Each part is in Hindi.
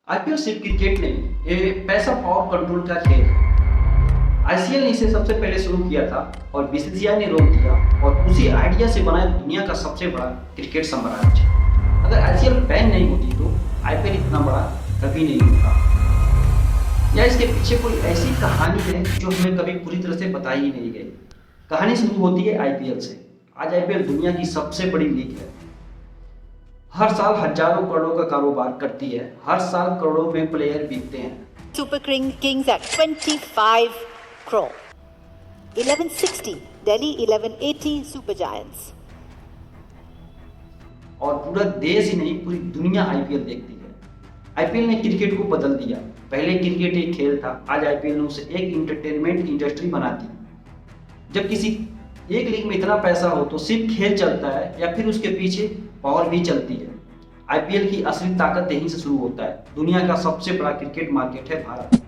आईपीएल सिर्फ क्रिकेट नहीं, ये पैसा और कंट्रोल का खेल है। आईसीएल ने इसे सबसे पहले शुरू किया था और बीसीसीआई ने रोक दिया और उसी आइडिया से बना दुनिया का सबसे बड़ा क्रिकेट साम्राज्य। अगर आईसीएल बैन नहीं होती तो आईपीएल इतना बड़ा कभी नहीं होता। या इसके पीछे कोई ऐसी कहानी है जो हमें कभी पूरी तरह से बताई ही नहीं गई। कहानी शुरू होती है आईपीएल से। आज आईपीएल दुनिया की सबसे बड़ी लीग है। हर साल हजारों करोड़ों का कारोबार करती है। हर साल करोड़ों में प्लेयर बिकते हैं। Super Kings at 25 crore. 1160 Delhi 1180 Super Giants. और पूरा देश ही नहीं, पूरी दुनिया आईपीएल देखती है। आईपीएल ने क्रिकेट को बदल दिया। पहले क्रिकेट एक खेल था, आज आईपीएल ने उसे एक इंटरटेनमेंट इंडस्ट्री बना दी। जब किसी एक लीग में इतना पैसा हो तो सिर्फ खेल चलता है या फिर उसके पीछे पावर भी चलती है। आईपीएल की असली ताकत यहीं से शुरू होता है। दुनिया का सबसे बड़ा क्रिकेट मार्केट है भारत,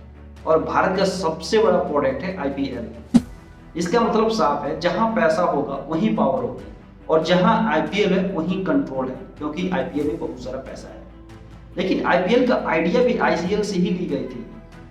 और भारत का सबसे बड़ा प्रोडक्ट है आईपीएल। इसका मतलब साफ है, जहां पैसा होगा वहीं पावर होगी, और जहां आईपीएल है वहीं कंट्रोल है, क्योंकि आईपीएल में बहुत सारा पैसा है। लेकिन आईपीएल का आइडिया भी आईसीएल से ही ली गई थी,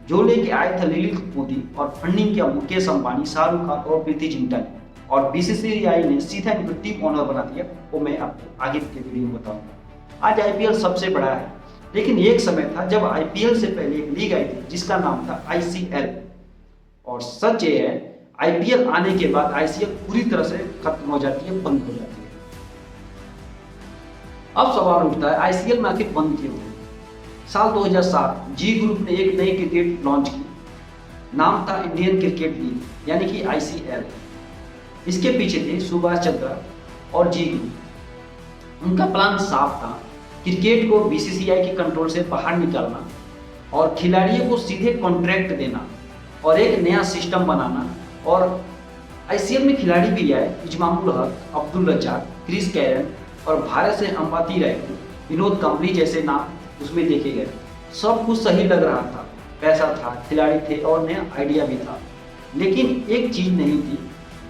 जो लेके आए थे ललित मोदी, और फंडिंग किया मुकेश अंबानी, शाहरुख खान और प्रीति जिंटा ने, और बीसीसीआई ने सीधा इनको टीम ओनर बना दिया। वो मैं आपको आगे के वीडियो में बताऊंगा। आज आईपीएल सबसे बड़ा है, लेकिन एक समय था जब आईपीएल से पहले एक लीग आई थी जिसका नाम था आईसीएल। और सच ये है, आईपीएल आने के बाद आईसीएल पूरी तरह से खत्म हो जाती है, बंद हो जाती है। अब सवाल उठता है, आईसीएल में आखिर बंद क्यों हुई? साल 2007 जी ग्रुप ने एक नई क्रिकेट लॉन्च की। नाम था इंडियन क्रिकेट लीग, यानी कि आईसीएल। इसके पीछे थे सुभाष चंद्र और जी ग्रुप। उनका प्लान साफ था, क्रिकेट को बीसीसीआई के कंट्रोल से बाहर निकालना और खिलाड़ियों को सीधे कॉन्ट्रैक्ट देना और एक नया सिस्टम बनाना। और आईसीएल में खिलाड़ी भी आए, इजमामुल हक, अब्दुल रज्जाक, क्रिस कैरन और भारत से अंपाती रायडू, विनोद कांबली जैसे नाम उसमें देखे गए। सब कुछ सही लग रहा था, पैसा था, खिलाड़ी थे और नया आइडिया भी था। लेकिन एक चीज नहीं थी,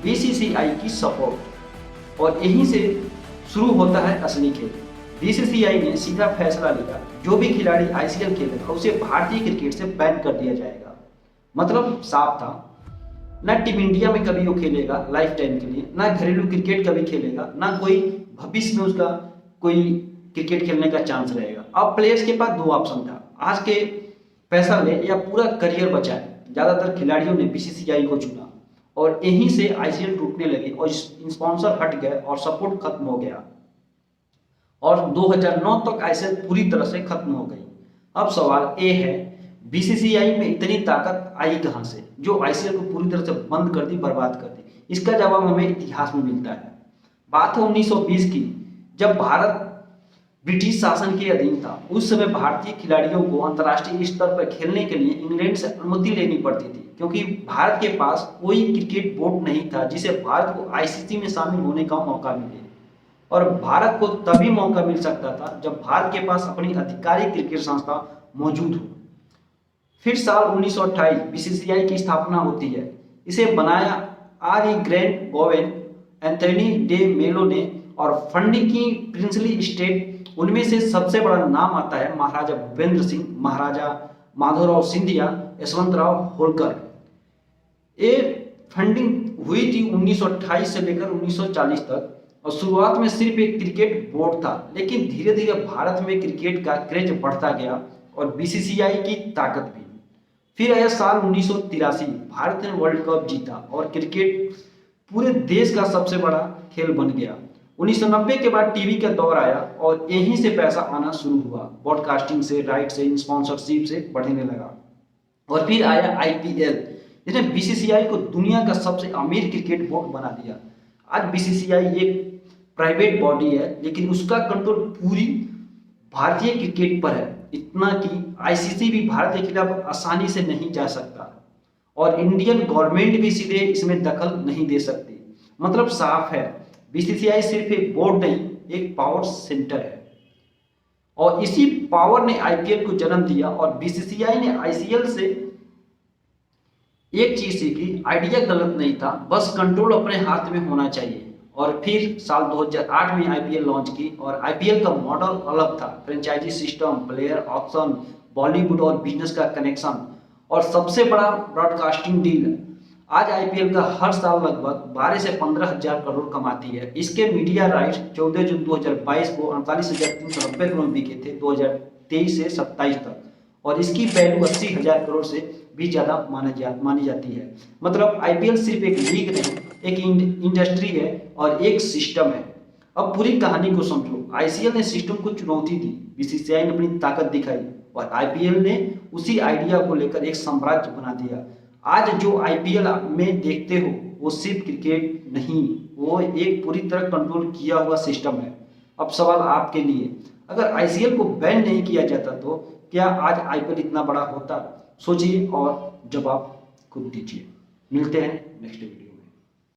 बीसीसीआई की सपोर्ट। और यहीं से शुरू होता है असली खेल। बीसीसीआई ने सीधा फैसला लिया, जो भी खिलाड़ी आईसीएल खेलेगा उसे भारतीय क्रिकेट से बैन कर दिया जाएगा। मतलब साफ था, ना टीम इंडिया में कभी वो खेलेगा लाइफ टाइम के लिए, ना घरेलू क्रिकेट कभी खेलेगा, ना कोई भविष्य में उसका कोई क्रिकेट खेलने का चांस रहेगा। अब प्लेयर्स के पास दो ऑप्शन था, आज के पैसा ले या पूरा करियर बचाए। ज्यादातर खिलाड़ियों ने बीसीसीआई को चुना, और यहीं से आईसीएल टूटने लगी और स्पॉन्सर हट गए और सपोर्ट खत्म हो गया। और 2009 तक आईसीएल पूरी तरह से खत्म हो गई। अब सवाल ये है, बीसीसीआई में इतनी ताकत आई कहां से, जो आईसीएल को पूरी तरह से बंद कर दी, बर्बाद कर दी? इसका जवाब हमें इतिहास में मिलता है। बात है 1920 की, जब भारत ब्रिटिश शासन के अधीन था। उस समय भारतीय खिलाड़ियों को अंतर्राष्ट्रीय स्तर पर खेलने के लिए इंग्लैंड से अनुमति लेनी पड़ती थी, क्योंकि भारत के पास कोई क्रिकेट बोर्ड नहीं था जिसे भारत को आईसीसी में शामिल होने का मौका मिले। और भारत को तभी मौका मिल सकता था जब भारत के पास अपनी आधिकारिक क्रिकेट संस्था मौजूद हो। फिर साल 1928 बीसीसीआई की स्थापना होती है। इसे बनाया R E grand Bowen, Anthony day मेलो ने, और फंडिंग की प्रिंसली स्टेट। उनमें से सबसे बड़ा नाम आता है महाराजा भूपेंद्र सिंह, महाराजा माधवराव सिंधिया, यशवंतराव होलकर। ये फंडिंग हुई थी 1928 से लेकर 1940 तक। और शुरुआत में सिर्फ एक क्रिकेट बोर्ड था, लेकिन धीरे धीरे भारत में क्रिकेट का क्रेज बढ़ता गया और बीसीसीआई की ताकत भी। फिर आया साल 1983, भारत ने वर्ल्ड कप जीता और क्रिकेट पूरे देश का सबसे बड़ा खेल बन गया। 1990 के बाद टीवी का दौर आया और यहीं से पैसा आना शुरू हुआ, ब्रॉडकास्टिंग से, राइट से, स्पॉन्सरशिप से बढ़ने लगा। और फिर आया आईपीएल, जिसने बीसीसीआई को दुनिया का सबसे अमीर क्रिकेट बोर्ड बना दिया। आज बीसीसीआई एक प्राइवेट बॉडी है, लेकिन उसका कंट्रोल पूरी भारतीय क्रिकेट पर है। इतना कि आईसीसी भी भारत के खिलाफ आसानी से नहीं जा सकता, और इंडियन गवर्नमेंट भी सीधे इसमें दखल नहीं दे सकती। मतलब साफ है, बीसीसीआई सिर्फ एक बोर्ड नहीं, एक पावर सेंटर है। और इसी पावर ने आईपीएल को जन्म दिया, और बीसीसीआई ने आईसीएल से एक चीज सीखी, आइडिया गलत नहीं था, बस कंट्रोल अपने हाथ में होना चाहिए। और फिर साल 2008 में आईपीएल लॉन्च की, और आईपीएल का मॉडल अलग था, franchise system, player option, Bollywood और बिजनेस का कनेक्शन और सबसे बड़ा ब्रॉडकास्टिंग डील आज आईपीएल का हर साल लगभग 12 से 15 हजार करोड़ कमाती है। इसके मीडिया राइट्स 14 जून 2022 को 48,390 करोड़ बिके थे 2023 से 27 तक, और इसकी वैल्यू 80,000 करोड़ से भी ज्यादा मानी जाती है। मतलब आईपीएल सिर्फ एक लीग नहीं, एक इंडस्ट्री है और एक सिस्टम है। अब पूरी कहानी को समझो। आईसीएल ने सिस्टम को चुनौती दी, बीसीसीआई ने अपनी ताकत दिखाई और आईपीएल ने उसी आइडिया को लेकर एक साम्राज्य बना दिया। आज जो आईपीएल में देखते हो वो सिर्फ क्रिकेट नहीं, वो एक पूरी तरह कंट्रोल किया हुआ सिस्टम है। अब सवाल आपके लिए, अगर आईसीएल को बैन नहीं किया जाता तो क्या आज आईपीएल इतना बड़ा होता? सोचिए और जवाब खुद दीजिए। मिलते हैं नेक्स्ट वीडियो।